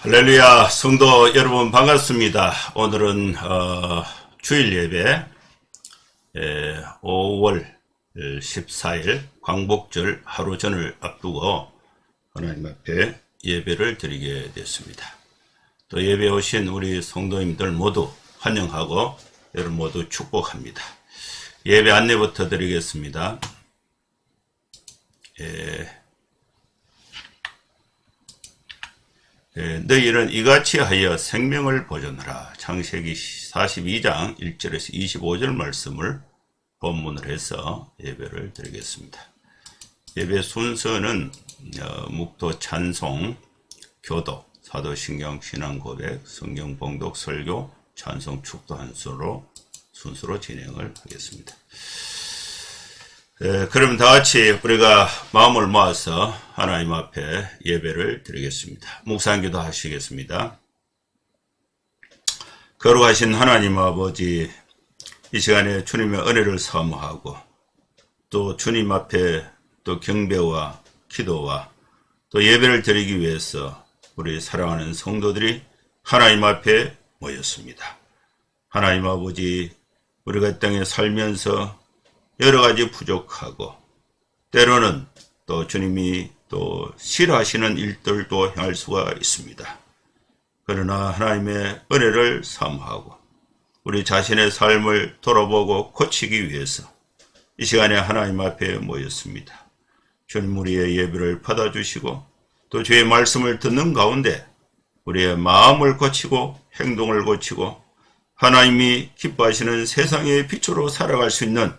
할렐루야, 성도 여러분 반갑습니다. 오늘은 주일 예배 5월 14일 광복절 하루 전을 앞두고 하나님 앞에 예배를 드리게 됐습니다. 또 예배 오신 우리 성도님들 모두 환영하고 여러분 모두 축복합니다. 예배 안내부터 드리겠습니다. 너희는 이같이 하여 생명을 보존하라. 창세기 42장 1절에서 25절 말씀을 본문을 해서 예배를 드리겠습니다. 예배 순서는 묵도 찬송, 교독, 사도신경 신앙고백, 성경 봉독, 설교, 찬송, 축도 한 순서로 진행을 하겠습니다. 그럼 다같이 우리가 마음을 모아서 하나님 앞에 예배를 드리겠습니다. 묵상기도 하시겠습니다. 거룩하신 하나님 아버지, 이 시간에 주님의 은혜를 사모하고 또 주님 앞에 또 경배와 기도와 또 예배를 드리기 위해서 우리 사랑하는 성도들이 하나님 앞에 모였습니다. 하나님 아버지, 우리가 이 땅에 살면서 여러 가지 부족하고 때로는 또 주님이 또 싫어하시는 일들도 행할 수가 있습니다. 그러나 하나님의 은혜를 사모하고 우리 자신의 삶을 돌아보고 고치기 위해서 이 시간에 하나님 앞에 모였습니다. 주님, 우리의 예배를 받아주시고 또 주의 말씀을 듣는 가운데 우리의 마음을 고치고 행동을 고치고 하나님이 기뻐하시는 세상의 빛으로 살아갈 수 있는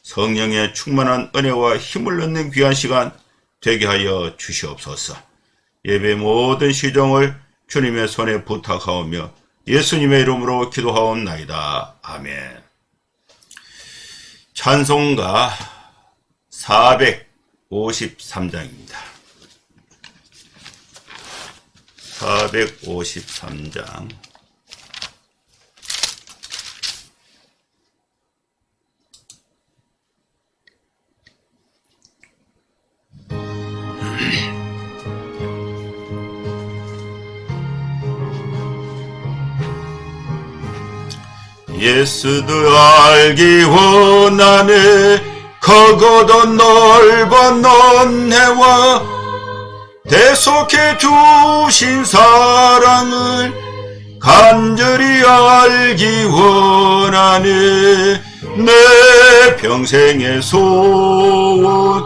성령의 충만한 은혜와 힘을 얻는 귀한 시간 되게 하여 주시옵소서. 예배 모든 시종을 주님의 손에 부탁하오며 예수님의 이름으로 기도하옵나이다. 아멘. 찬송가 453장입니다. 453장. 예수도 알기 원하네. 거고도 넓어 논해와 대속해 주신 사랑을 간절히 알기 원하네. 내 평생의 소원,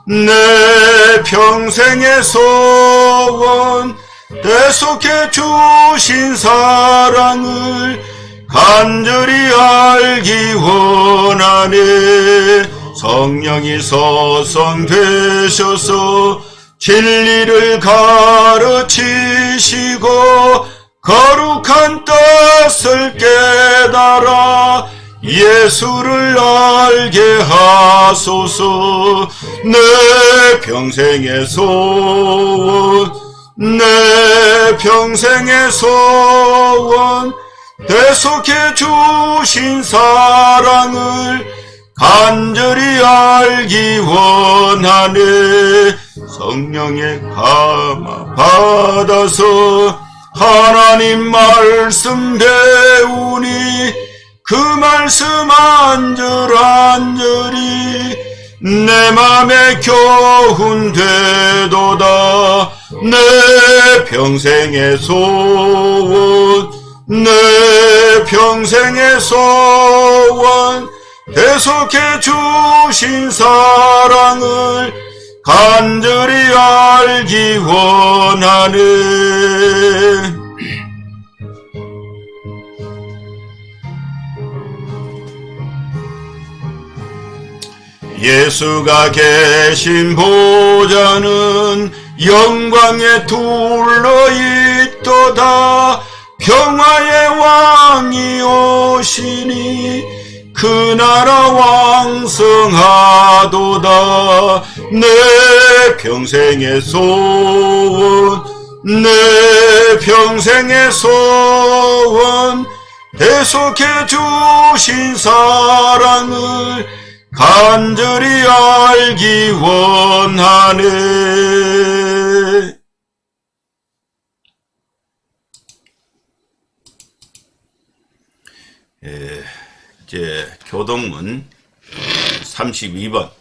내 평생의 소원, 대속해 주신 사랑을 간절히 알기 원하네. 성령이 서성되셔서 진리를 가르치시고 거룩한 뜻을 깨달아 예수를 알게 하소서. 내 평생의 소원, 내 평생의 소원, 대속해 주신 사랑을 간절히 알기 원하네. 성령의 감화 받아서 하나님 말씀 배우니 그 말씀 안절안절히 내 맘에 교훈되도다. 내 평생의 소원, 내 평생의 소원, 대속해 주신 사랑을 간절히 알기 원하네. 예수가 계신 보좌는 영광에 둘러있도다. 평화의 왕이 오시니 그 나라 왕성하도다. 내 평생의 소원, 내 평생의 소원, 대속해 주신 사랑을 간절히 알기 원하네. 이제 교동문 32번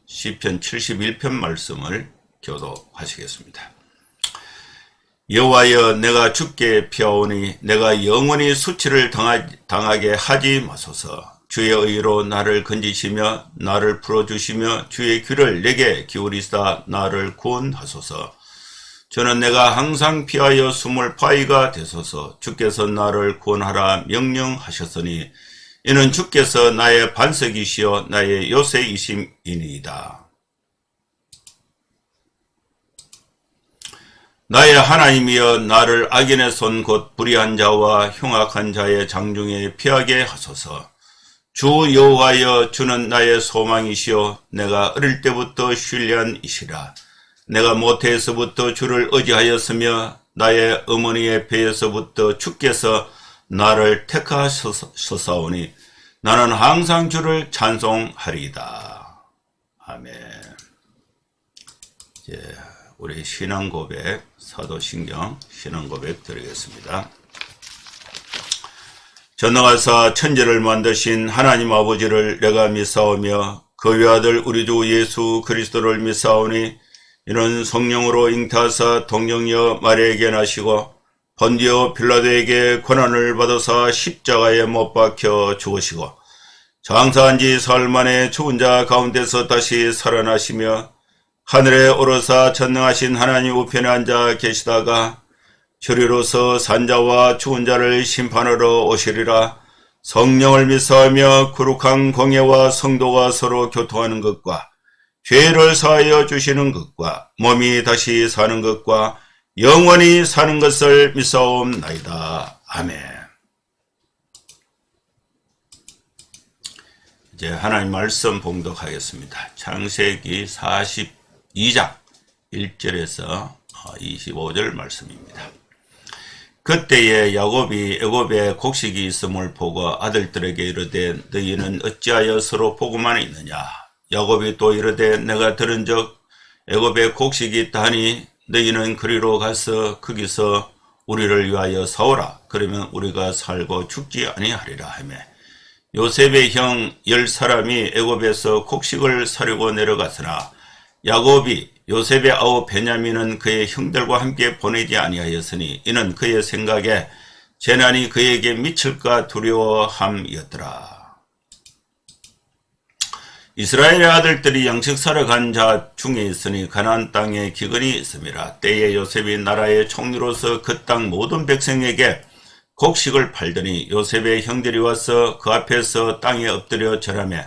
시편 71편 말씀을 교독하시겠습니다. 여호와여, 내가 주께 피하오니 내가 영원히 수치를 당하게 하지 마소서. 주의 의로 나를 건지시며 나를 풀어주시며 주의 귀를 내게 기울이사 나를 구원하소서. 저는 내가 항상 피하여 숨을 바위가 되소서. 주께서 나를 구원하라 명령하셨으니 이는 주께서 나의 반석이시여 나의 요새이심이니이다. 나의 하나님이여, 나를 악인의 손 곧 불의한 자와 흉악한 자의 장중에 피하게 하소서. 주 여호와여, 주는 나의 소망이시여 내가 어릴 때부터 신뢰한 이시라. 내가 모태에서부터 주를 의지하였으며 나의 어머니의 배에서부터 주께서 나를 택하셨사오니 나는 항상 주를 찬송하리이다. 아멘. 이제 우리 신앙고백, 사도신경 신앙고백 드리겠습니다. 전능하사 천지를 만드신 하나님 아버지를 내가 믿사오며 그 외아들 우리 주 예수 그리스도를 믿사오니 이는 성령으로 잉태하사 동정녀 마리아에게 나시고 본디오 빌라도에게 고난을 받으사 십자가에 못 박혀 죽으시고 장사한 지 사흘 만에 죽은 자 가운데서 다시 살아나시며 하늘에 오르사 전능하신 하나님 우편에 앉아 계시다가 저리로서 산자와 죽은 자를 심판하러 오시리라. 성령을 믿사오며 거룩한 공예와 성도가 서로 교통하는 것과 죄를 사하여 주시는 것과 몸이 다시 사는 것과 영원히 사는 것을 믿사옵나이다. 아멘. 이제 하나님 말씀 봉독하겠습니다. 창세기 42장 1절에서 25절 말씀입니다. 그때에 야곱이 애굽에 곡식이 있음을 보고 아들들에게 이르되 너희는 어찌하여 서로 보고만 있느냐. 야곱이 또 이르되 내가 들은즉 애굽에 곡식이 있다 하니 너희는 그리로 가서 거기서 우리를 위하여 사오라. 그러면 우리가 살고 죽지 아니하리라 하며 요셉의 형 10사람이 애굽에서 곡식을 사려고 내려갔으나 야곱이 요셉의 아우 베냐민은 그의 형들과 함께 보내지 아니하였으니 이는 그의 생각에 재난이 그에게 미칠까 두려워함이었더라. 이스라엘의 아들들이 양식 사러 간 자 중에 있으니 가나안 땅에 기근이 있음이라. 때에 요셉이 나라의 총리로서 그 땅 모든 백성에게 곡식을 팔더니 요셉의 형들이 와서 그 앞에서 땅에 엎드려 절하며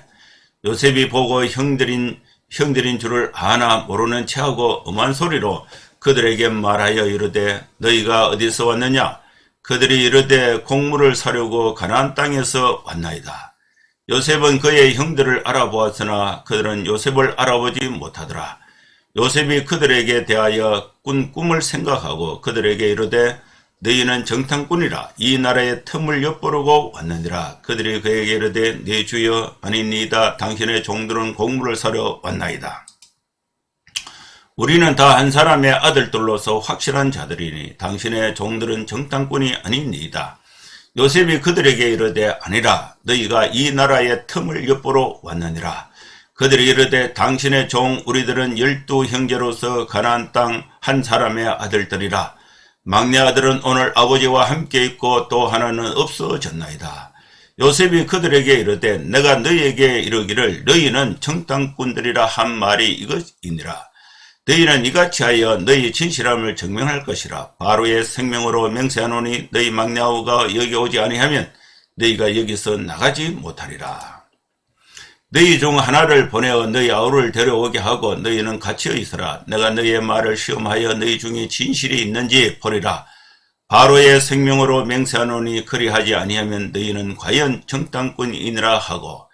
요셉이 보고 형들인 줄을 아나 모르는 체하고 엄한 소리로 그들에게 말하여 이르되 너희가 어디서 왔느냐. 그들이 이르되 곡물을 사려고 가나안 땅에서 왔나이다. 요셉은 그의 형들을 알아보았으나 그들은 요셉을 알아보지 못하더라. 요셉이 그들에게 대하여 꾼 꿈을 생각하고 그들에게 이르되 너희는 정탐꾼이라. 이 나라의 틈을 엿보르고 왔느니라. 그들이 그에게 이르되 네 주여 아니니이다. 당신의 종들은 곡물을 사러 왔나이다. 우리는 다 한 사람의 아들들로서 확실한 자들이니 당신의 종들은 정탐꾼이 아니니이다. 요셉이 그들에게 이르되 아니라. 너희가 이 나라의 틈을 엿보러 왔느니라. 그들이 이르되 당신의 종 우리들은 12형제로서 가나안 땅 한 사람의 아들들이라. 막내 아들은 오늘 아버지와 함께 있고 또 하나는 없어졌나이다. 요셉이 그들에게 이르되 내가 너희에게 이르기를 너희는 정탐꾼들이라 한 말이 이것이니라. 너희는 이같이 하여 너희 진실함을 증명할 것이라. 바로의 생명으로 맹세하노니 너희 막내 아우가 여기 오지 아니하면 너희가 여기서 나가지 못하리라. 너희 중 하나를 보내어 너희 아우를 데려오게 하고 너희는 같이 있으라. 내가 너희의 말을 시험하여 너희 중에 진실이 있는지 보리라. 바로의 생명으로 맹세하노니 그리하지 아니하면 너희는 과연 정탐꾼이니라 하고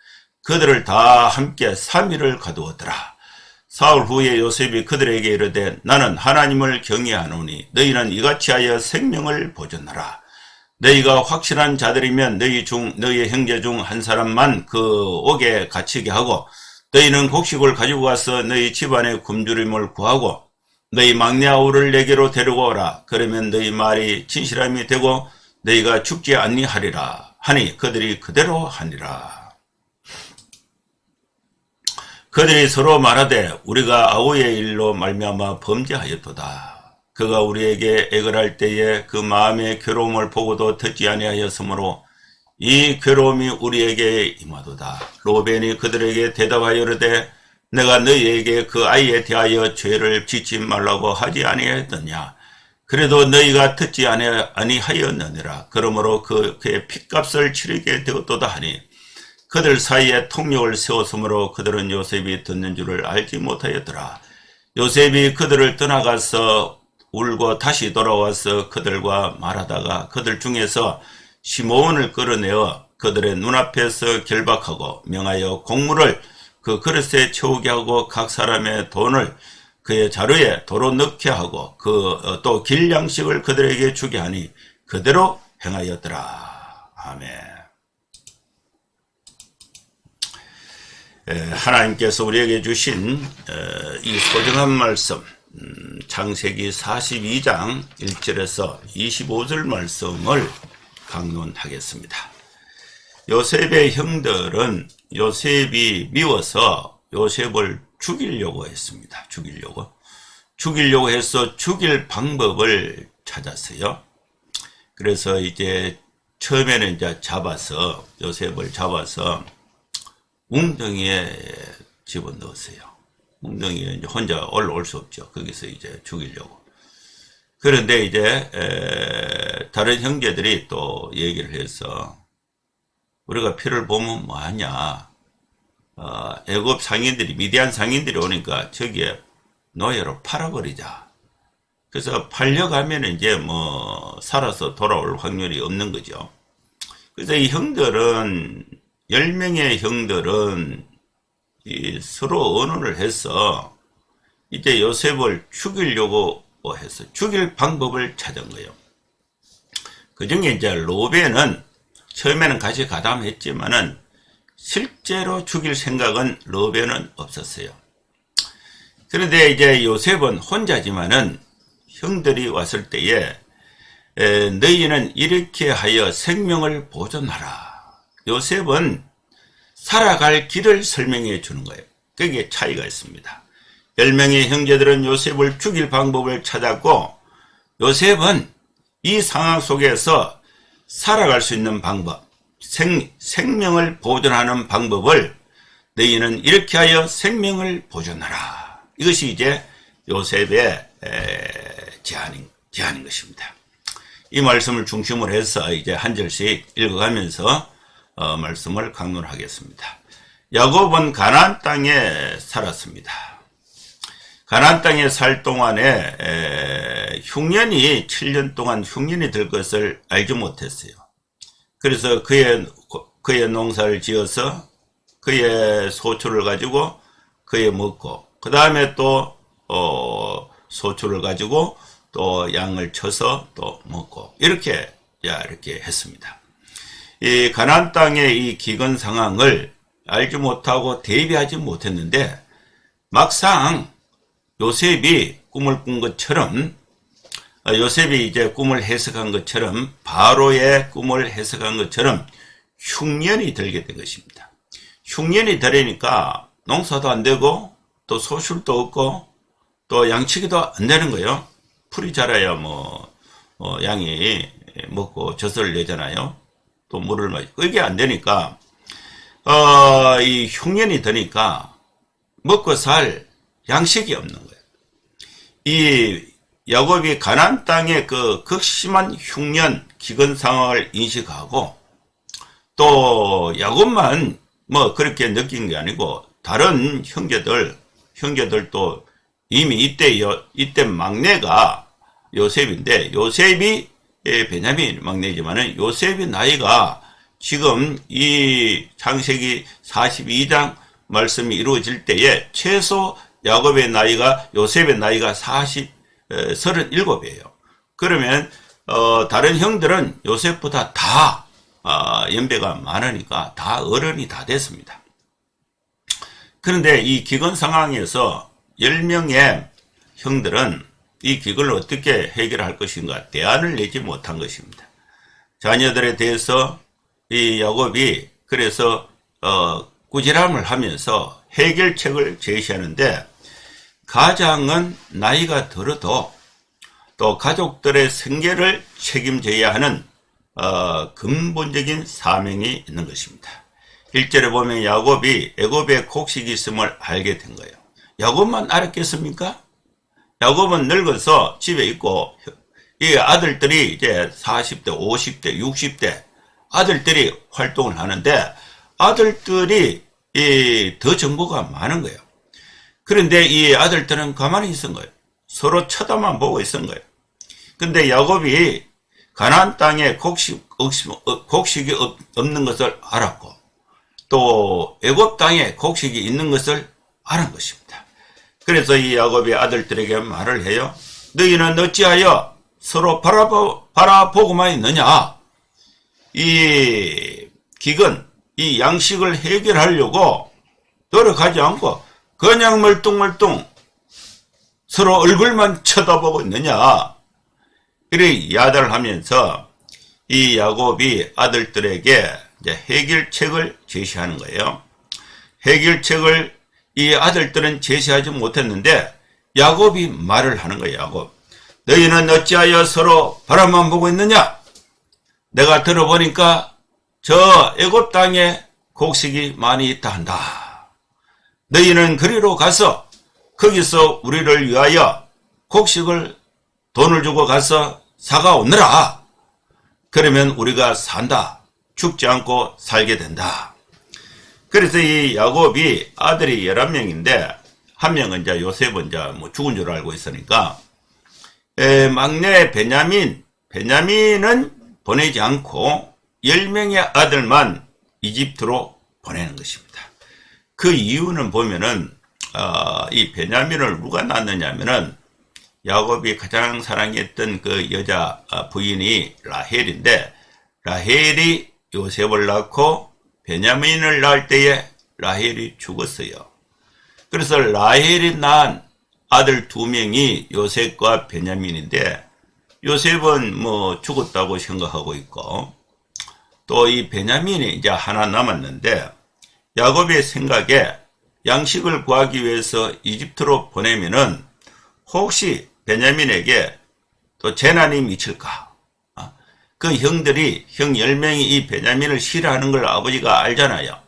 그들을 다 함께 3일을 가두었더라. 사흘 후에 요셉이 그들에게 이르되 나는 하나님을 경외하노니 너희는 이같이 하여 생명을 보존하라. 너희가 확실한 자들이면 너희의 형제 중 한 사람만 그 옥에 갇히게 하고 너희는 곡식을 가지고 가서 너희 집안의 굶주림을 구하고 너희 막내 아우를 내게로 데리고 오라. 그러면 너희 말이 진실함이 되고 너희가 죽지 아니하리라 하니 그들이 그대로 하니라. 그들이 서로 말하되 우리가 아우의 일로 말미암아 범죄하였도다. 그가 우리에게 애걸할 때에 그 마음의 괴로움을 보고도 듣지 아니하였으므로 이 괴로움이 우리에게 임하도다. 로벤이 그들에게 대답하여 이르되 내가 너희에게 그 아이에 대하여 죄를 짓지 말라고 하지 아니하였느냐. 그래도 너희가 듣지 아니하였느니라. 그러므로 그의 핏값을 치르게 되었도다 하니 그들 사이에 통력을 세웠으므로 그들은 요셉이 듣는 줄을 알지 못하였더라. 요셉이 그들을 떠나가서 울고 다시 돌아와서 그들과 말하다가 그들 중에서 시므온을 끌어내어 그들의 눈앞에서 결박하고 명하여 곡물을 그 그릇에 채우게 하고 각 사람의 돈을 그의 자루에 도로 넣게 하고 또 길 양식을 그들에게 주게 하니 그대로 행하였더라. 아멘. 하나님께서 우리에게 주신 이 소중한 말씀, 창세기 42장 1절에서 25절 말씀을 강론하겠습니다. 요셉의 형들은 요셉이 미워서 요셉을 죽이려고 했습니다. 죽이려고 해서 죽일 방법을 찾았어요. 그래서 이제 처음에는 이제 요셉을 잡아서 웅덩이에 집어넣었어요. 웅덩이에 이제 혼자 올라올 수 없죠. 거기서 이제 죽이려고. 그런데 이제 다른 형제들이 또 얘기를 해서 우리가 피를 보면 뭐하냐. 애굽 상인들이 미디안 상인들이 오니까 저기에 노예로 팔아버리자. 그래서 팔려가면 이제 뭐 살아서 돌아올 확률이 없는 거죠. 그래서 이 형들은 10명의 형들은 서로 언언을 해서 이제 요셉을 죽이려고 해서 죽일 방법을 찾은 거예요. 그 중에 이제 로벤은 처음에는 같이 가담했지만은 실제로 죽일 생각은 로벤은 없었어요. 그런데 이제 요셉은 혼자지만은 형들이 왔을 때에 너희는 이렇게 하여 생명을 보존하라. 요셉은 살아갈 길을 설명해 주는 거예요. 그게 차이가 있습니다. 10명의 형제들은 요셉을 죽일 방법을 찾았고 요셉은 이 상황 속에서 살아갈 수 있는 방법, 생명을 보존하는 방법을 너희는 이렇게 하여 생명을 보존하라. 이것이 이제 요셉의 제안인 것입니다. 이 말씀을 중심으로 해서 이제 한 절씩 읽어가면서 말씀을 강론하겠습니다. 야곱은 가나안 땅에 살았습니다. 가나안 땅에 살 동안에 흉년이 7년 동안 흉년이 들 것을 알지 못했어요. 그래서 그의 농사를 지어서 그의 소출을 가지고 그의 먹고 그 다음에 또 소출을 가지고 또 양을 쳐서 또 먹고 이렇게 했습니다. 이 가나안 땅의 이 기근 상황을 알지 못하고 대비하지 못했는데 막상 요셉이 꿈을 꾼 것처럼 요셉이 이제 꿈을 해석한 것처럼 바로의 꿈을 해석한 것처럼 흉년이 들게 된 것입니다. 흉년이 들으니까 농사도 안 되고 또 소출도 없고 또 양치기도 안 되는 거예요. 풀이 자라야 양이 먹고 젖을 내잖아요. 또 물을 마시고 이게 안 되니까 이 흉년이 드니까 먹고 살 양식이 없는 거예요. 이 야곱이 가나안 땅의 그 극심한 흉년 기근 상황을 인식하고 또 야곱만 그렇게 느낀 게 아니고 다른 형제들도 이미 이때 막내가 요셉인데 요셉이 베냐민 막내지만은 요셉의 나이가 지금 이 창세기 42장 말씀이 이루어질 때에 최소 야곱의 나이가 요셉의 나이가 37이에요. 그러면 다른 형들은 요셉보다 다 연배가 많으니까 다 어른이 다 됐습니다. 그런데 이 기근 상황에서 10명의 형들은 이 기근을 어떻게 해결할 것인가 대안을 내지 못한 것입니다. 자녀들에 대해서 이 야곱이 그래서 꾸지람을 하면서 해결책을 제시하는데, 가장은 나이가 들어도 또 가족들의 생계를 책임져야 하는 근본적인 사명이 있는 것입니다. 1절에 보면 야곱이 애굽에 곡식이 있음을 알게 된 거예요. 야곱만 알았겠습니까? 야곱은 늙어서 집에 있고, 이 아들들이 이제 40대, 50대, 60대 아들들이 활동을 하는데, 아들들이 더 정보가 많은 거예요. 그런데 이 아들들은 가만히 있은 거예요. 서로 쳐다만 보고 있은 거예요. 근데 야곱이 가나안 땅에 곡식이 없는 것을 알았고, 또 애굽 땅에 곡식이 있는 것을 알은 것입니다. 그래서 이 야곱이 아들들에게 말을 해요. 너희는 어찌하여 서로 바라보고만 있느냐? 이 기근, 이 양식을 해결하려고 노력하지 않고 그냥 멀뚱멀뚱 서로 얼굴만 쳐다보고 있느냐? 이래 야단을 하면서 이 야곱이 아들들에게 이제 해결책을 제시하는 거예요. 해결책을 이 아들들은 제시하지 못했는데 야곱이 말을 하는 거예요. 야곱, 너희는 어찌하여 서로 바라만 보고 있느냐? 내가 들어보니까 저 애굽 땅에 곡식이 많이 있다 한다. 너희는 그리로 가서 거기서 우리를 위하여 곡식을 돈을 주고 가서 사가 오너라. 그러면 우리가 산다. 죽지 않고 살게 된다. 그래서 이 야곱이 아들이 11명인데 한 명은 이제 요셉은 이제 뭐 죽은 줄 알고 있으니까 막내 베냐민은 보내지 않고 10명의 아들만 이집트로 보내는 것입니다. 그 이유는 보면은 이 베냐민을 누가 낳느냐면은 야곱이 가장 사랑했던 그 여자 부인이 라헬인데, 라헬이 요셉을 낳고 베냐민을 낳을 때에 라헬이 죽었어요. 그래서 라헬이 낳은 아들 2명이 요셉과 베냐민인데, 요셉은 뭐 죽었다고 생각하고 있고, 또 이 베냐민이 이제 하나 남았는데, 야곱의 생각에 양식을 구하기 위해서 이집트로 보내면은 혹시 베냐민에게 또 재난이 미칠까? 그 형들이, 형 10명이 이 베냐민을 싫어하는 걸 아버지가 알잖아요.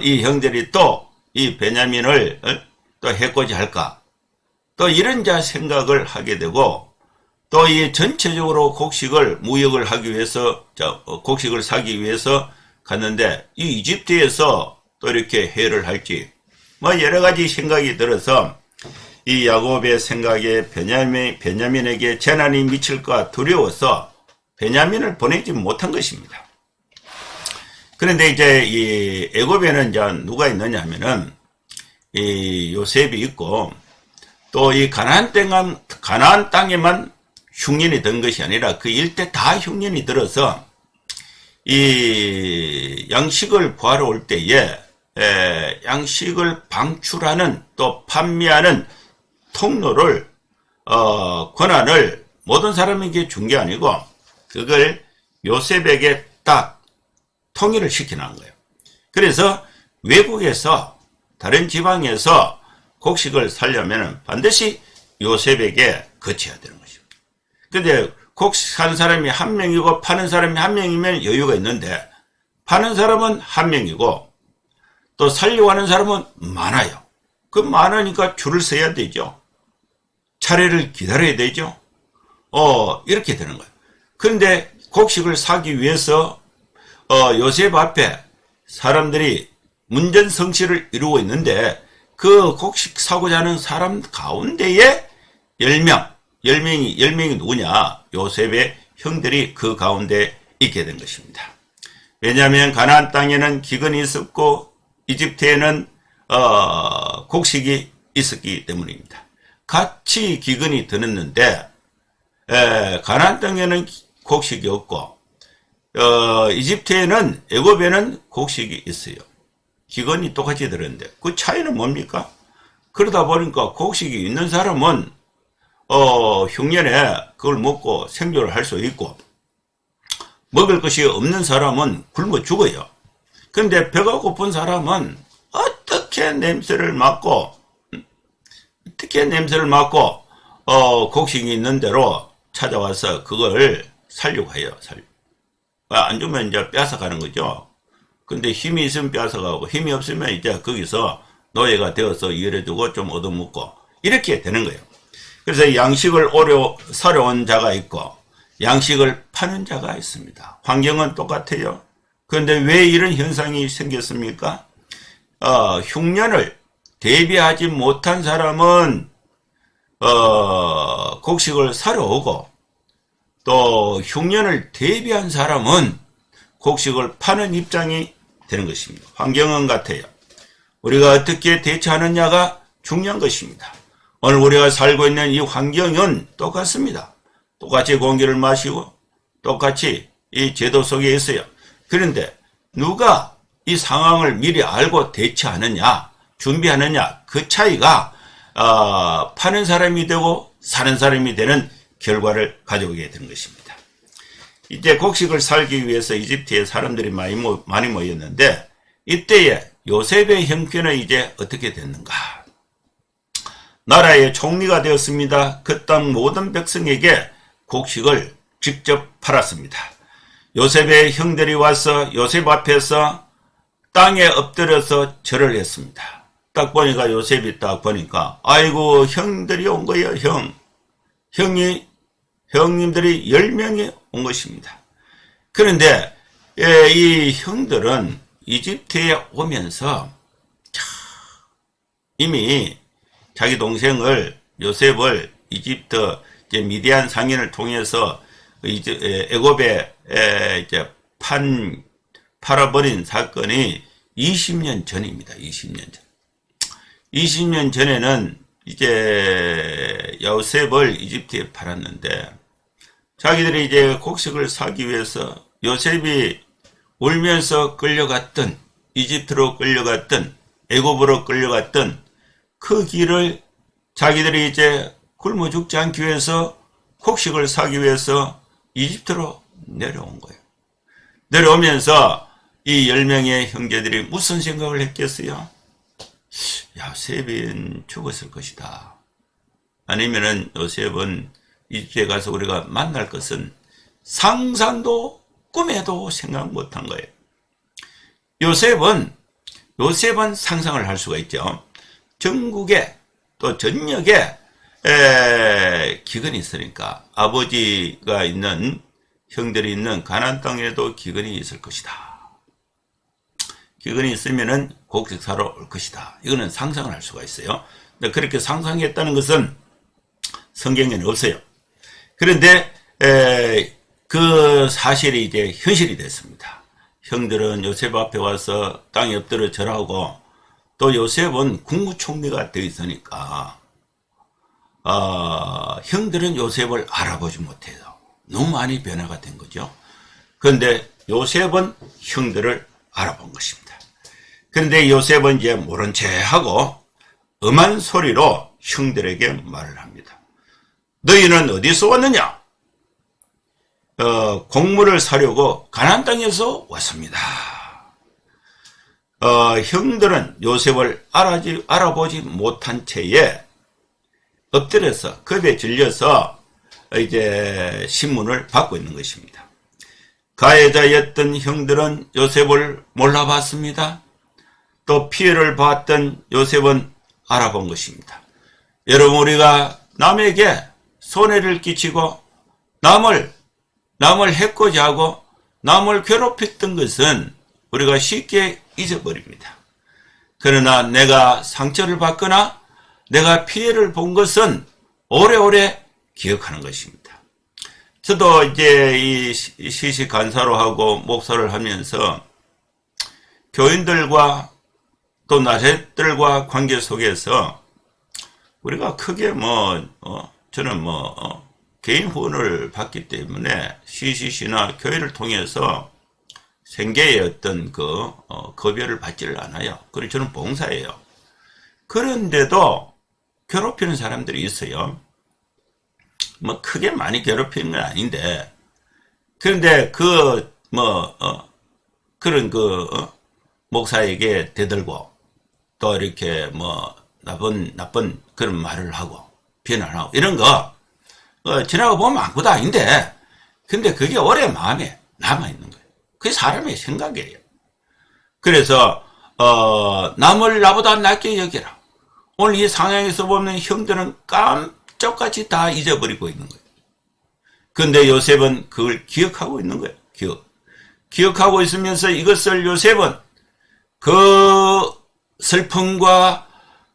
이 형들이 또 이 베냐민을 또 해코지 할까? 또 이런 생각을 하게 되고, 또 이 전체적으로 곡식을 무역을 하기 위해서, 곡식을 사기 위해서 갔는데, 이 이집트에서 또 이렇게 해를 할지, 뭐 여러 가지 생각이 들어서, 이 야곱의 생각에 베냐민에게 재난이 미칠까 두려워서 베냐민을 보내지 못한 것입니다. 그런데 이제 이 애굽에는 이제 누가 있느냐 하면은 이 요셉이 있고, 또 이 가나안 땅에만 흉년이 든 것이 아니라 그 일대 다 흉년이 들어서 이 양식을 구하러 올 때에 양식을 방출하는 또 판매하는 통로를 권한을 모든 사람에게 준 게 아니고 그걸 요셉에게 딱 통일을 시켜놓은 거예요. 그래서 외국에서 다른 지방에서 곡식을 사려면 반드시 요셉에게 거쳐야 되는 것입니다. 근데 곡식 사는 사람이 1명이고 파는 사람이 1명이면 여유가 있는데, 파는 사람은 1명이고 또 살려고 하는 사람은 많아요. 그 많으니까 줄을 서야 되죠. 차례를 기다려야 되죠. 이렇게 되는 거예요. 그런데 곡식을 사기 위해서 요셉 앞에 사람들이 문전성시를 이루고 있는데, 그 곡식 사고자 하는 사람 가운데에 10명이 누구냐? 요셉의 형들이 그 가운데 있게 된 것입니다. 왜냐하면 가나안 땅에는 기근이 있었고 이집트에는 곡식이 있었기 때문입니다. 같이 기근이 들었는데 가나안 땅에는 곡식이 없고 이집트에는, 애굽에는 곡식이 있어요. 기근이 똑같이 들었는데 그 차이는 뭡니까? 그러다 보니까 곡식이 있는 사람은 흉년에 그걸 먹고 생존을 할 수 있고, 먹을 것이 없는 사람은 굶어 죽어요. 그런데 배가 고픈 사람은 어떻게 냄새를 맡고 곡식이 있는 대로 찾아와서 그걸 살려고 해요. 안 주면 이제 뺏어가는 거죠. 근데 힘이 있으면 뺏어가고 힘이 없으면 이제 거기서 노예가 되어서 일해주고 좀 얻어먹고 이렇게 되는 거예요. 그래서 양식을 사러 온 자가 있고 양식을 파는 자가 있습니다. 환경은 똑같아요. 그런데 왜 이런 현상이 생겼습니까? 흉년을 대비하지 못한 사람은 곡식을 사러 오고 또 흉년을 대비한 사람은 곡식을 파는 입장이 되는 것입니다. 환경은 같아요. 우리가 어떻게 대처하느냐가 중요한 것입니다. 오늘 우리가 살고 있는 이 환경은 똑같습니다. 똑같이 공기를 마시고 똑같이 이 제도 속에 있어요. 그런데 누가 이 상황을 미리 알고 대처하느냐, 준비하느냐, 그 차이가 파는 사람이 되고 사는 사람이 되는 결과를 가져오게 되는 것입니다. 이제 곡식을 살기 위해서 이집트에 사람들이 많이 모였는데 이때에 요셉의 형편은 이제 어떻게 됐는가? 나라의 총리가 되었습니다. 그 땅 모든 백성에게 곡식을 직접 팔았습니다. 요셉의 형들이 와서 요셉 앞에서 땅에 엎드려서 절을 했습니다. 딱 보니까 요셉이 딱 보니까 아이고 형들이 온 거예요. 형님들이 10명이 온 것입니다. 그런데 이 형들은 이집트에 오면서 이미 자기 동생을 요셉을 이집트 미디안 상인을 통해서 애굽에 이제 팔아버린 사건이 20년 전입니다. 20년 전. 20년 전에는 이제 요셉을 이집트에 팔았는데 자기들이 이제 곡식을 사기 위해서 요셉이 울면서 끌려갔던 이집트로 끌려갔던 애굽으로 끌려갔던 그 길을 자기들이 이제 굶어 죽지 않기 위해서 곡식을 사기 위해서 이집트로 내려온 거예요. 내려오면서 이 10명의 형제들이 무슨 생각을 했겠어요? 요셉은 죽었을 것이다. 아니면은 요셉은 이집트에 가서 우리가 만날 것은 상상도 꿈에도 생각 못한 거예요. 요셉은 상상을 할 수가 있죠. 전국에 또 전역에 기근이 있으니까 아버지가 있는 형들이 있는 가나안 땅에도 기근이 있을 것이다. 기근이 있으면은 곡식 사러 올 것이다. 이거는 상상을 할 수가 있어요. 근데 그렇게 상상했다는 것은 성경에는 없어요. 그런데 그 사실이 이제 현실이 됐습니다. 형들은 요셉 앞에 와서 땅에 엎드려 절하고 또 요셉은 국무총리가 되어 있으니까 형들은 요셉을 알아보지 못해요. 너무 많이 변화가 된 거죠. 그런데 요셉은 형들을 알아본 것입니다. 그런데 요셉은 이제 모른 체하고 엄한 소리로 형들에게 말을 합니다. 너희는 어디서 왔느냐? 곡물을 사려고 가나안 땅에서 왔습니다. 형들은 요셉을 알아보지 못한 채에 엎드려서 겁에 질려서 이제 신문을 받고 있는 것입니다. 가해자였던 형들은 요셉을 몰라봤습니다. 또 피해를 봤던 요셉은 알아본 것입니다. 여러분, 우리가 남에게 손해를 끼치고 남을 해코지 하고 남을 괴롭혔던 것은 우리가 쉽게 잊어버립니다. 그러나 내가 상처를 받거나 내가 피해를 본 것은 오래오래 기억하는 것입니다. 저도 이제 이 시식 간사로 하고 목사를 하면서 교인들과 또 나셋들과 관계 속에서 우리가 크게 저는 개인 후원을 받기 때문에 CCC나 교회를 통해서 생계의 어떤 급여를 받지를 않아요. 그리고 저는 봉사예요. 그런데도 괴롭히는 사람들이 있어요. 크게 많이 괴롭히는 건 아닌데, 그런데 그런 목사에게 대들고 또 이렇게 나쁜 그런 말을 하고 비난하고 이런 거 지나가 보면 아무것도 아닌데, 근데 그게 오래 마음에 남아있는 거예요. 그게 사람의 생각이에요. 그래서 남을 나보다 낫게 여기라. 오늘 이 상황에서 보면 형들은 깜짝같이 다 잊어버리고 있는 거예요. 근데 요셉은 그걸 기억하고 있는 거예요. 기억하고 있으면서 이것을 요셉은 그 슬픔과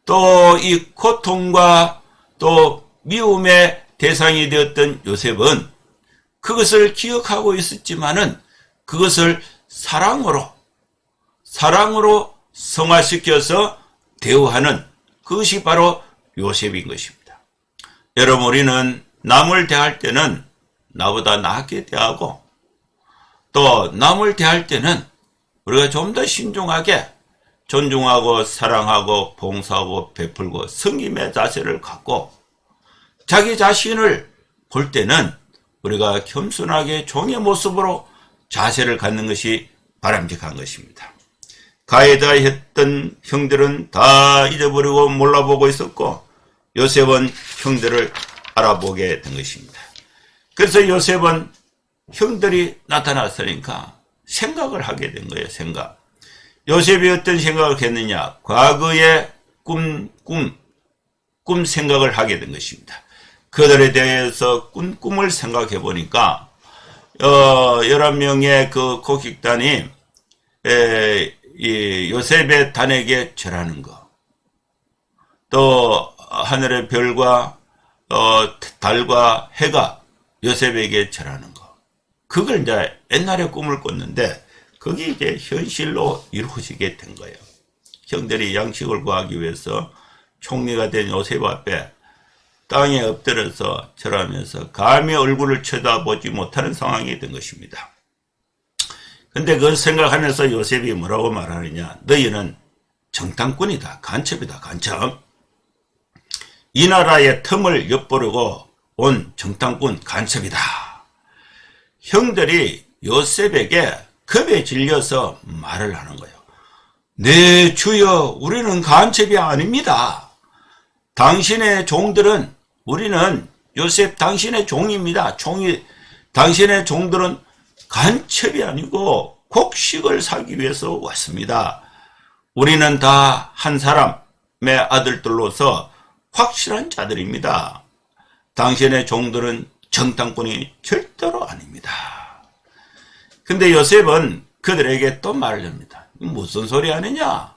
또 이 고통과 또 미움의 대상이 되었던 요셉은 그것을 기억하고 있었지만은 그것을 사랑으로 성화시켜서 대우하는 그것이 바로 요셉인 것입니다. 여러분, 우리는 남을 대할 때는 나보다 나게 대하고 또 남을 대할 때는 우리가 좀 더 신중하게 존중하고 사랑하고 봉사하고 베풀고 섬김의 자세를 갖고 자기 자신을 볼 때는 우리가 겸손하게 종의 모습으로 자세를 갖는 것이 바람직한 것입니다. 가해자했던 형들은 다 잊어버리고 몰라보고 있었고 요셉은 형들을 알아보게 된 것입니다. 그래서 요셉은 형들이 나타났으니까 생각을 하게 된 거예요. 요셉이 어떤 생각을 했느냐? 과거의 꿈 생각을 하게 된 것입니다. 그들에 대해서 꿈을 생각해 보니까 11명의 그 곡식단이 이 요셉의 단에게 절하는 거, 또 하늘의 별과 달과 해가 요셉에게 절하는 거, 그걸 이제 옛날에 꿈을 꿨는데 그게 이제 현실로 이루어지게 된 거예요. 형들이 양식을 구하기 위해서 총리가 된 요셉 앞에 땅에 엎드려서 절하면서 감히 얼굴을 쳐다보지 못하는 상황이 된 것입니다. 근데 그걸 생각하면서 요셉이 뭐라고 말하느냐? 너희는 정탐꾼이다, 간첩이다, 간첩. 이 나라의 틈을 엿보려고 온 정탐꾼 간첩이다. 형들이 요셉에게 겁에 질려서 말을 하는 거예요. 네, 주여, 우리는 간첩이 아닙니다. 당신의 종들은, 우리는 요셉 당신의 종입니다. 당신의 종들은 간첩이 아니고 곡식을 사기 위해서 왔습니다. 우리는 다 한 사람의 아들들로서 확실한 자들입니다. 당신의 종들은 정탐꾼이 절대로 아닙니다. 근데 요셉은 그들에게 또 말을 합니다. 무슨 소리 하느냐?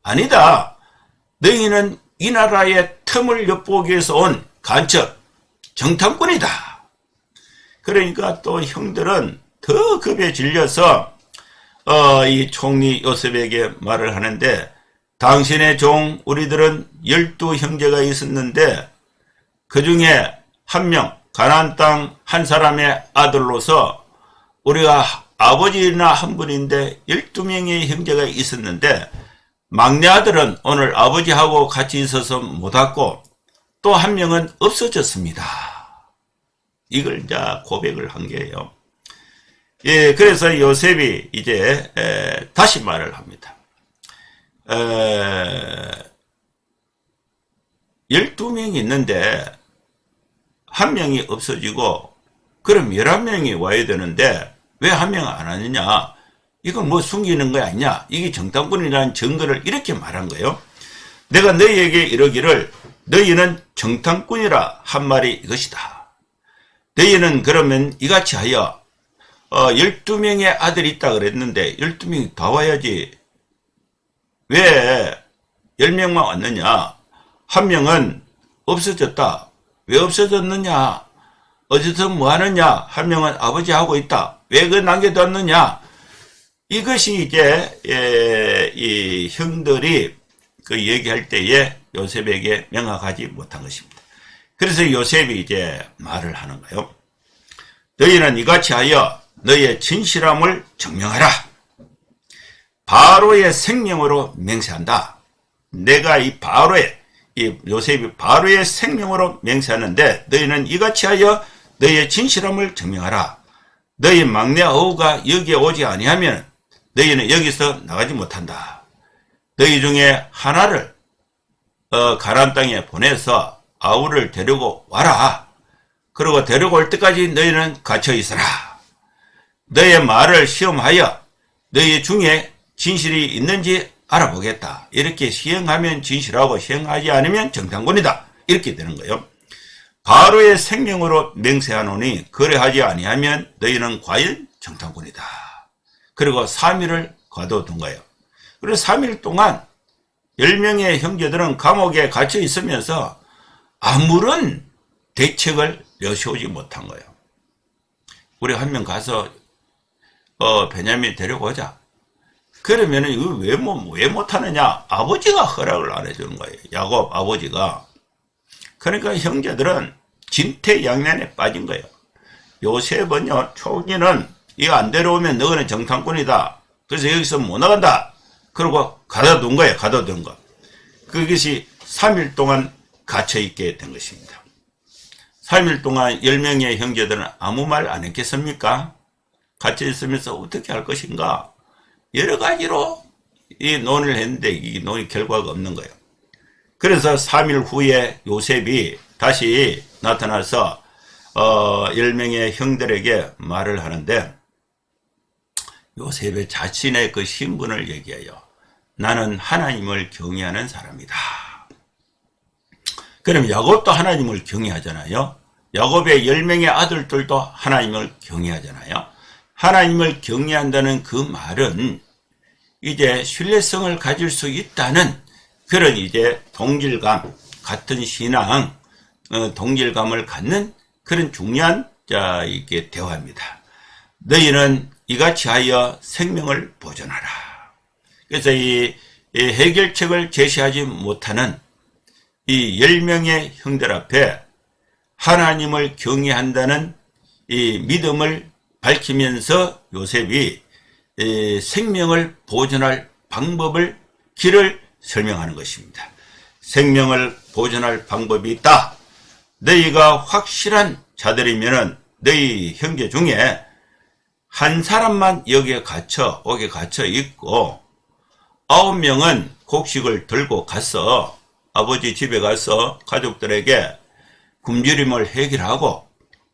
아니다. 너희는 이 나라의 틈을 엿보기 위해서 온 간첩, 정탐꾼이다. 그러니까 또 형들은 더 겁에 질려서 이 총리 요셉에게 말을 하는데, 당신의 종 우리들은 12형제가 있었는데 그 중에 한 명, 가나안 땅 한 사람의 아들로서 우리가 아버지나 한 분인데 12명의 형제가 있었는데 막내 아들은 오늘 아버지하고 같이 있어서 못 왔고 또 한 명은 없어졌습니다. 이걸 이제 고백을 한 거예요. 예, 그래서 요셉이 이제 다시 말을 합니다. 12명이 있는데 한 명이 없어지고 그럼 11명이 와야 되는데 왜 한 명 안 왔느냐? 이건 뭐 숨기는 거 아니냐? 이게 정탐꾼이라는 증거를 이렇게 말한 거예요. 내가 너희에게 이러기를 너희는 정탐꾼이라 한 말이 이것이다. 너희는 그러면 이같이 하여 12명의 아들이 있다 그랬는데 12명이 다 와야지. 왜 10명만 왔느냐? 한 명은 없어졌다. 왜 없어졌느냐? 어디서 뭐 하느냐? 한 명은 아버지하고 있다. 왜 그 남겨뒀느냐? 이것이 이제 이 형들이 그 얘기할 때에 요셉에게 명확하지 못한 것입니다. 그래서 요셉이 이제 말을 하는 거예요. 너희는 이같이 하여 너희의 진실함을 증명하라. 바로의 생명으로 맹세한다. 내가 이 요셉이 바로의 생명으로 맹세하는데 너희는 이같이 하여 너희의 진실함을 증명하라. 너희 막내 아우가 여기에 오지 아니하면 너희는 여기서 나가지 못한다. 너희 중에 하나를 가나안 땅에 보내서 아우를 데리고 와라. 그리고 데리고 올 때까지 너희는 갇혀 있어라. 너희의 말을 시험하여 너희 중에 진실이 있는지 알아보겠다. 이렇게 시행하면 진실하고 시행하지 않으면 정탐꾼이다. 이렇게 되는 거예요. 바로의 생명으로 맹세하노니 거래하지 아니하면 너희는 과연 정탐꾼이다. 그리고 3일을 가둬둔 거예요. 그리고 3일 동안 10명의 형제들은 감옥에 갇혀 있으면서 아무런 대책을 내세우지 못한 거예요. 우리 한 명 가서 베냐민 데려오자. 그러면은 이거 왜 못하느냐? 아버지가 허락을 안 해주는 거예요. 야곱 아버지가. 그러니까 형제들은 진퇴양난에 빠진 거예요. 요셉은요, 초기는 이거 안 데려오면 너는 정탐꾼이다. 그래서 여기서 못 나간다. 그리고 가둬둔 거예요. 가둬둔 거. 그것이 3일 동안 갇혀있게 된 것입니다. 3일 동안 10명의 형제들은 아무 말 안 했겠습니까? 갇혀있으면서 어떻게 할 것인가? 여러 가지로 이 논의를 했는데 이 논의 결과가 없는 거예요. 그래서 3일 후에 요셉이 다시 나타나서 10명의 형들에게 말을 하는데 요셉의 자신의 그 신분을 얘기해요. 나는 하나님을 경외하는 사람이다. 그럼 야곱도 하나님을 경외하잖아요. 야곱의 10명의 아들들도 하나님을 경외하잖아요. 하나님을 경외한다는 그 말은 이제 신뢰성을 가질 수 있다는 그런 이제 동질감, 같은 신앙, 동질감을 갖는 그런 중요한 이게 대화입니다. 너희는 이같이 하여 생명을 보존하라. 그래서 이 해결책을 제시하지 못하는 이 10명의 형들 앞에 하나님을 경외한다는 이 믿음을 밝히면서 요셉이 생명을 보존할 방법을, 길을 설명하는 것입니다. 생명을 보존할 방법이 있다. 너희가 확실한 자들이면은 너희 형제 중에 한 사람만 여기에 오게 갇혀 있고 9명은 곡식을 들고 가서 아버지 집에 가서 가족들에게 굶주림을 해결하고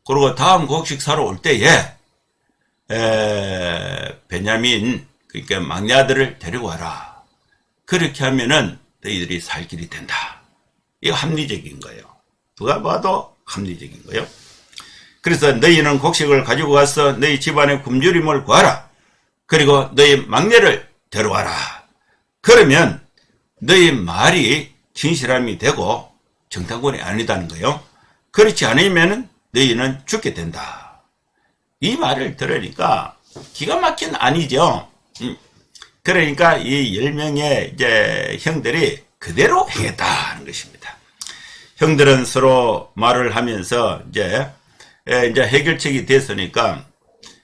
그리고 다음 곡식 사러 올 때에 베냐민, 그러니까 막내 아들을 데리고 와라. 그렇게 하면은 너희들이 살 길이 된다. 이거 합리적인 거예요. 누가 봐도 합리적인 거예요. 그래서 너희는 곡식을 가지고 가서 너희 집안에 굶주림을 구하라. 그리고 너희 막내를 데려와라. 그러면 너희 말이 진실함이 되고 정탐꾼이 아니다는 거예요. 그렇지 않으면 너희는 죽게 된다. 이 말을 들으니까 기가 막힌 아니죠. 그러니까 이 10명의 이제 형들이 그대로 하겠다는 것입니다. 형들은 서로 말을 하면서 이제 해결책이 됐으니까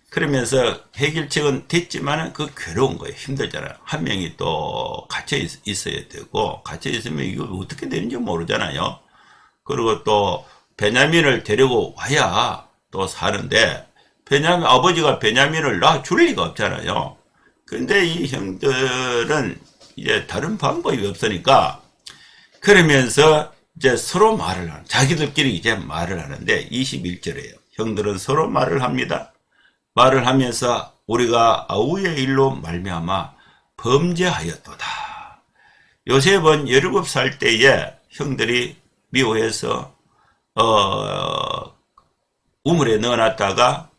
그러면서 해결책은 됐지만은 그 괴로운 거예요. 힘들잖아요. 한 명이 또 갇혀 있어야 되고 갇혀 있으면 이거 어떻게 되는지 모르잖아요. 그리고 또 베냐민을 데리고 와야 또 사는데 아버지가 베냐민을 낳아줄 리가 없잖아요. 근데 이 형들은 이제 다른 방법이 없으니까 그러면서 이제 서로 자기들끼리 이제 말을 하는데 21절에요. 형들은 서로 말을 합니다. 말을 하면서 우리가 아우의 일로 말미암아 범죄하였도다. 요셉은 17살 때에 형들이 미워해서 우물에 넣어놨다가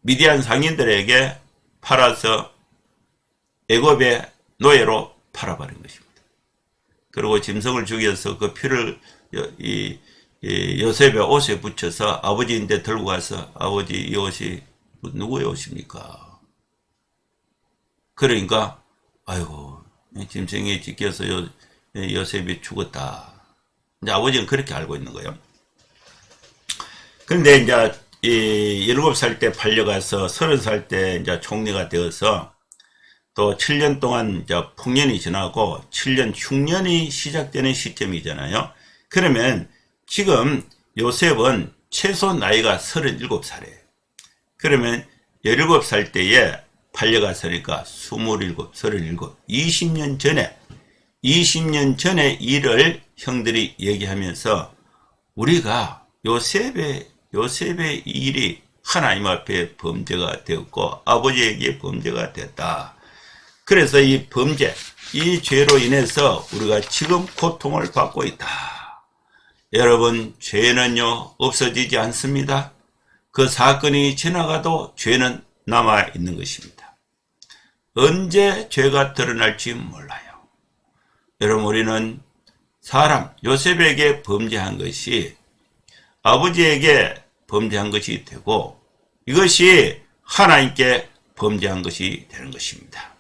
미디안 상인들에게 팔아서 애굽의 노예로 팔아버린 것입니다. 그리고 짐승을 죽여서 그 피를 요셉의 옷에 붙여서 아버지인데 들고 가서 아버지 이 옷이 누구의 옷입니까? 그러니까 아이고 짐승이 찢겨서 요셉이 죽었다. 이제 아버지는 그렇게 알고 있는 거예요. 그런데 이제 17살 때 팔려가서 30살 때 이제 총리가 되어서 또 7년 동안 이제 풍년이 지나고 7년 흉년이 시작되는 시점이잖아요. 그러면 지금 요셉은 최소 나이가 37살이에요. 그러면 17살 때에 팔려갔으니까 27, 37, 20년 전에 일을 형들이 얘기하면서 우리가 요셉의 일이 하나님 앞에 범죄가 되었고 아버지에게 범죄가 됐다. 그래서 이 범죄, 이 죄로 인해서 우리가 지금 고통을 받고 있다. 여러분, 죄는요 없어지지 않습니다. 그 사건이 지나가도 죄는 남아있는 것입니다. 언제 죄가 드러날지 몰라요. 여러분, 우리는 사람, 요셉에게 범죄한 것이 아버지에게 범죄한 것이 되고 이것이 하나님께 범죄한 것이 되는 것입니다.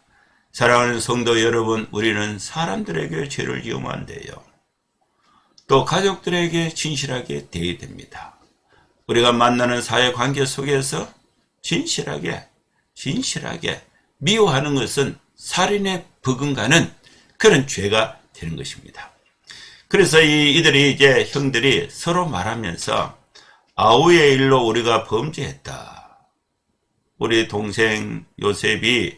사랑하는 성도 여러분, 우리는 사람들에게 죄를 지으면 안 돼요. 또 가족들에게 진실하게 대해야 됩니다. 우리가 만나는 사회관계 속에서 진실하게 미워하는 것은 살인에 버금가는 그런 죄가 되는 것입니다. 그래서 이들이 이제 형들이 서로 말하면서 아우의 일로 우리가 범죄했다. 우리 동생 요셉이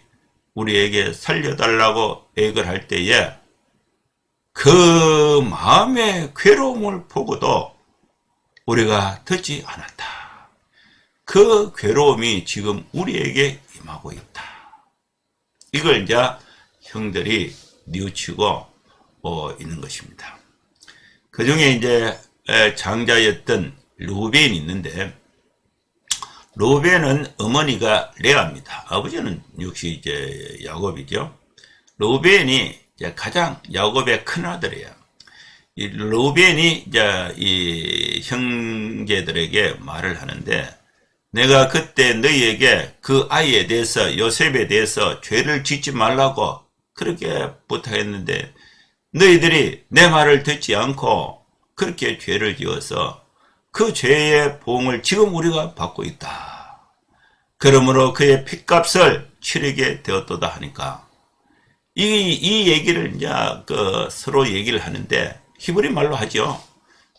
우리에게 살려달라고 애걸 할 때에 그 마음의 괴로움을 보고도 우리가 듣지 않았다. 그 괴로움이 지금 우리에게 임하고 있다. 이걸 이제 형들이 뉘우치고 있는 것입니다. 그 중에 이제 장자였던 루벤이 있는데, 루벤은 어머니가 레아입니다. 아버지는 역시 이제 야곱이죠. 루벤이 이제 가장 야곱의 큰 아들이에요. 이 루벤이 이제 이 형제들에게 말을 하는데, 내가 그때 너희에게 그 아이에 대해서, 요셉에 대해서 죄를 짓지 말라고 그렇게 부탁했는데 너희들이 내 말을 듣지 않고 그렇게 죄를 지어서 그 죄의 보응을 지금 우리가 받고 있다. 그러므로 그의 핏값을 치르게 되었도다 하니까 이 얘기를 이제 서로 얘기를 하는데 히브리 말로 하죠.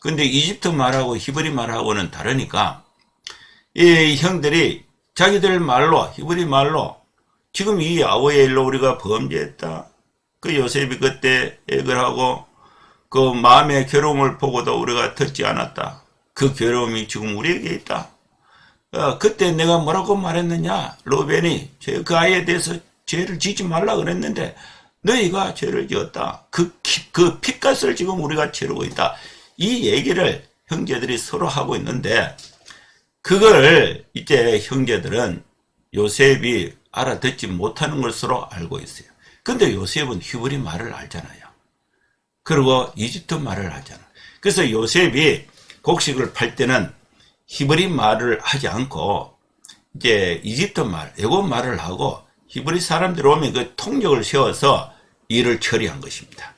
근데 이집트 말하고 히브리 말하고는 다르니까 이 형들이 자기들 말로, 히브리 말로 지금 이 아우의 일로 우리가 범죄했다. 그 요셉이 그때 애걸 하고 그 마음의 괴로움을 보고도 우리가 듣지 않았다. 그 괴로움이 지금 우리에게 있다. 그때 내가 뭐라고 말했느냐? 루벤이 그 아이에 대해서 죄를 짓지 말라 그랬는데 너희가 죄를 지었다. 그 핏값을 지금 우리가 치르고 있다. 이 얘기를 형제들이 서로 하고 있는데 그걸 이제 형제들은 요셉이 알아듣지 못하는 것으로 알고 있어요. 근데 요셉은 히브리 말을 알잖아요. 그리고 이집트 말을 하잖아요. 그래서 요셉이 곡식을 팔 때는 히브리 말을 하지 않고 이제 이집트 말, 애굽 말을 하고 히브리 사람들이 오면 그 통역을 세워서 일을 처리한 것입니다.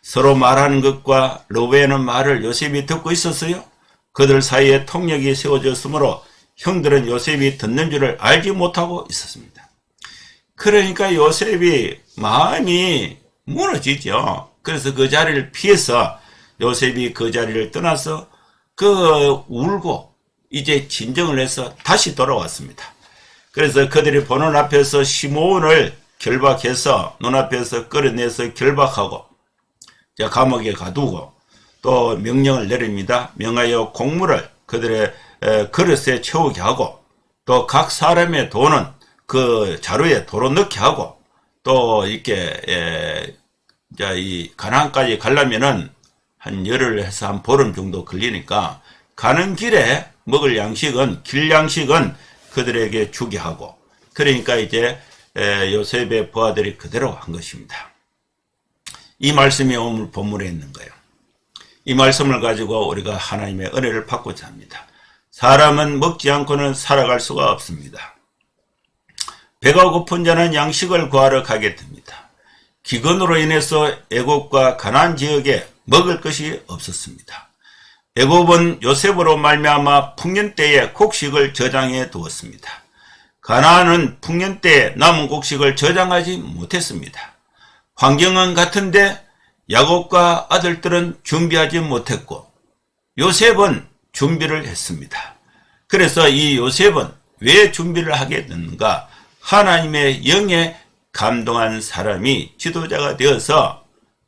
서로 말하는 것과 루벤의 말을 요셉이 듣고 있었어요. 그들 사이에 통역이 세워졌으므로 형들은 요셉이 듣는 줄을 알지 못하고 있었습니다. 그러니까 요셉이 마음이 무너지죠. 그래서 그 자리를 피해서 요셉이 그 자리를 떠나서 울고 이제 진정을 해서 다시 돌아왔습니다. 그래서 그들이 보는 앞에서 시므온을 결박해서 눈앞에서 끌어내서 결박하고 감옥에 가두고 또 명령을 내립니다. 명하여 곡물을 그들의 그릇에 채우게 하고 또 각 사람의 돈은 그 자루에 도로 넣게 하고 또 이렇게 이 가나안까지 가려면은 한 열흘 해서 한 보름 정도 걸리니까 가는 길에 먹을 양식은 길 양식은 그들에게 주게 하고 그러니까 이제 요셉의 부하들이 그대로 한 것입니다. 이 말씀이 오늘 본문에 있는 거예요. 이 말씀을 가지고 우리가 하나님의 은혜를 받고자 합니다. 사람은 먹지 않고는 살아갈 수가 없습니다. 배가 고픈 자는 양식을 구하러 가게 됩니다. 기근으로 인해서 애굽과 가나안 지역에 먹을 것이 없었습니다. 애굽은 요셉으로 말미암아 풍년 때에 곡식을 저장해 두었습니다. 가나안은 풍년 때에 남은 곡식을 저장하지 못했습니다. 환경은 같은데 야곱과 아들들은 준비하지 못했고 요셉은 준비를 했습니다. 그래서 이 요셉은 왜 준비를 하게 됐는가? 하나님의 영에 감동한 사람이 지도자가 되어서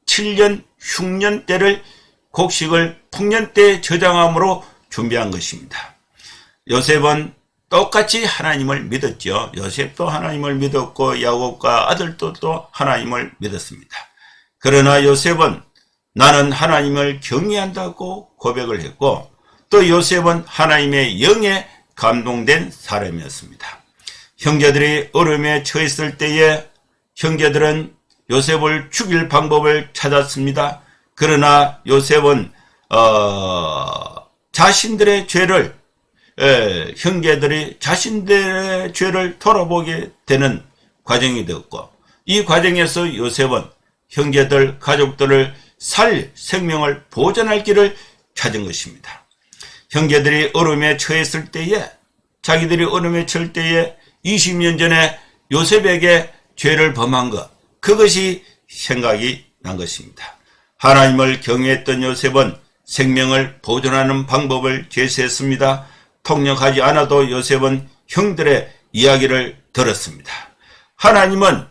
7년 흉년때를 곡식을 풍년때에 저장함으로 준비한 것입니다. 요셉은 똑같이 하나님을 믿었죠. 요셉도 하나님을 믿었고 야곱과 아들도 또 하나님을 믿었습니다. 그러나 요셉은 나는 하나님을 경외한다고 고백을 했고, 또 요셉은 하나님의 영에 감동된 사람이었습니다. 형제들이 어려움에 처했을 때에 형제들은 요셉을 죽일 방법을 찾았습니다. 그러나 요셉은 자신들의 죄를 형제들이 자신들의 죄를 돌아보게 되는 과정이 되었고, 이 과정에서 요셉은 형제들, 가족들을 살릴 생명을 보존할 길을 찾은 것입니다. 형제들이 어려움에 처했을 때에, 자기들이 어려움에 처할 때에 20년 전에 요셉에게 죄를 범한 것, 그것이 생각이 난 것입니다. 하나님을 경외했던 요셉은 생명을 보존하는 방법을 제시했습니다. 통역하지 않아도 요셉은 형들의 이야기를 들었습니다. 하나님은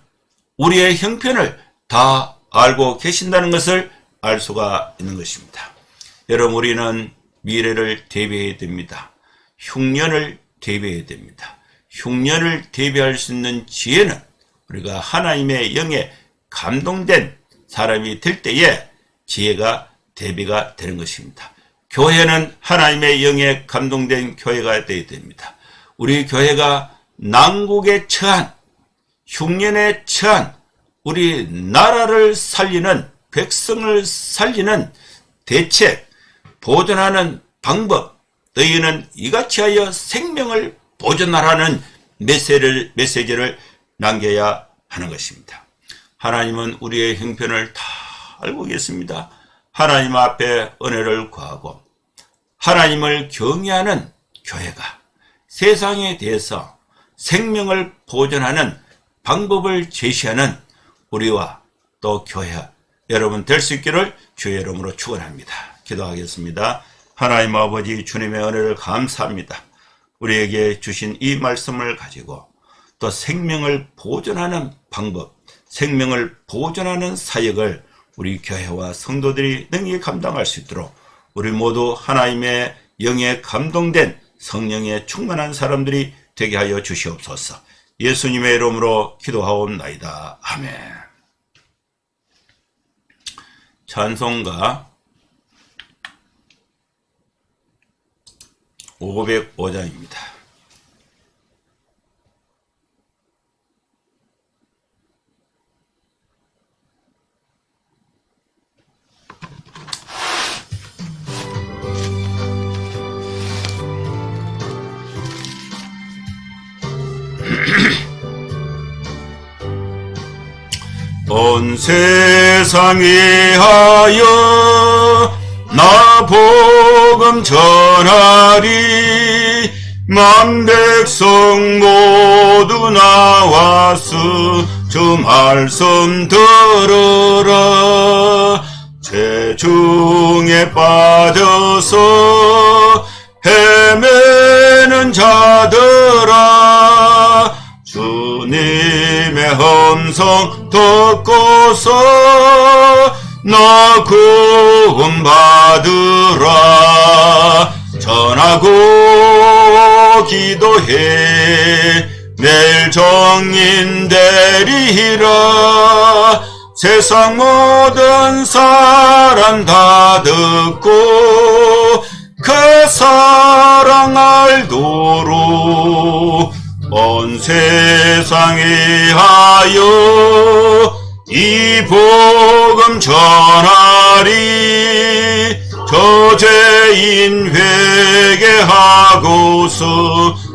우리의 형편을 다 알고 계신다는 것을 알 수가 있는 것입니다. 여러분, 우리는 미래를 대비해야 됩니다. 흉년을 대비해야 됩니다. 흉년을 대비할 수 있는 지혜는 우리가 하나님의 영에 감동된 사람이 될 때에 지혜가 대비가 되는 것입니다. 교회는 하나님의 영에 감동된 교회가 되어야 됩니다. 우리 교회가 난국에 처한, 흉년에 처한 우리 나라를 살리는, 백성을 살리는 대책, 보존하는 방법, 너희는 이같이 하여 생명을 보존하라는 메시지를 남겨야 하는 것입니다. 하나님은 우리의 형편을 다 알고 계십니다. 하나님 앞에 은혜를 구하고 하나님을 경외하는 교회가 세상에 대해서 생명을 보존하는 방법을 제시하는 우리와 또 교회 여러분 될 수 있기를 주의 이름으로 축원합니다. 기도하겠습니다. 하나님 아버지, 주님의 은혜를 감사합니다. 우리에게 주신 이 말씀을 가지고 또 생명을 보존하는 방법, 생명을 보존하는 사역을 우리 교회와 성도들이 능히 감당할 수 있도록 우리 모두 하나님의 영에 감동된 성령에 충만한 사람들이 되게 하여 주시옵소서. 예수님의 이름으로 기도하옵나이다. 아멘. 찬송가 505장입니다. 온 세상에 하여 나 복음 전하리. 만 백성 모두 나와서 주 말씀 들으라. 죄 중에 빠져서 헤매는 자들아, 주님의 음성 듣고서 너 구원 받으라. 전하고 기도해 내일 정인 되리라. 세상 모든 사람 다 듣고 그 사랑 알도록 온 세상에 하여 이 복음 전하리. 저죄인 회개하고서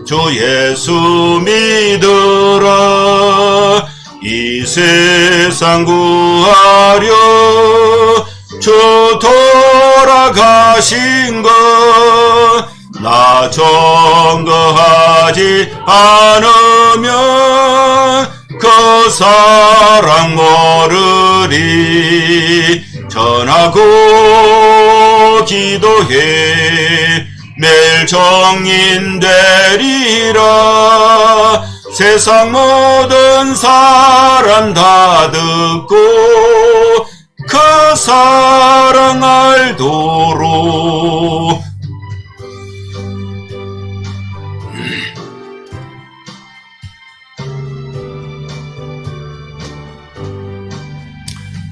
주 예수 믿으라. 이 세상 구하려 주 돌아가신 것 나 증거하지 않으면 그 사랑 모르리. 전하고 기도해 매일 정인되리라. 세상 모든 사람 다 듣고 그 사랑 알도록.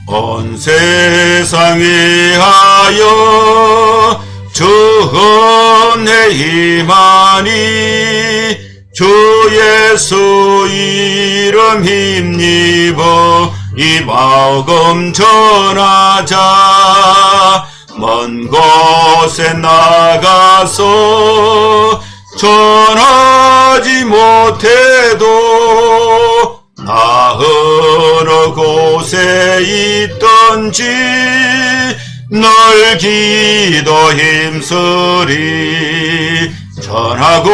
온 세상 위하여 주 은혜 임하니 주 예수 이름 힘입어 이 마음 전하자. 먼 곳에 나가서 전하지 못해도 나 어느 곳에 있던지 널 기도 힘쓰리. 전하고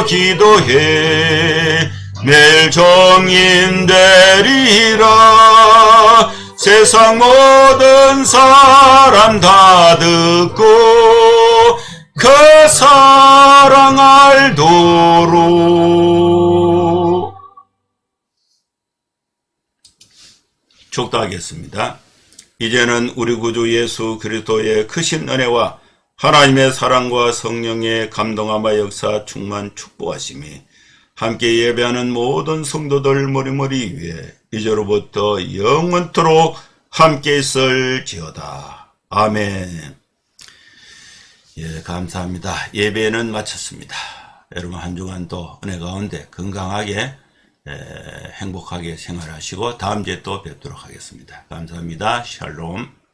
기도해 매일 정인되리라. 세상 모든 사람 다 듣고 그 사랑 알도록. 축도하겠습니다. 이제는 우리 구주 예수 그리스도의 크신 은혜와 하나님의 사랑과 성령의 감동함과 역사 충만 축복하심이 함께 예배하는 모든 성도들 머리머리 위에 이제로부터 영원토록 함께 있을지어다. 아멘. 예, 감사합니다. 예배는 마쳤습니다. 여러분 한 주간 또 은혜 가운데 건강하게 행복하게 생활하시고 다음 주에 또 뵙도록 하겠습니다. 감사합니다. 샬롬.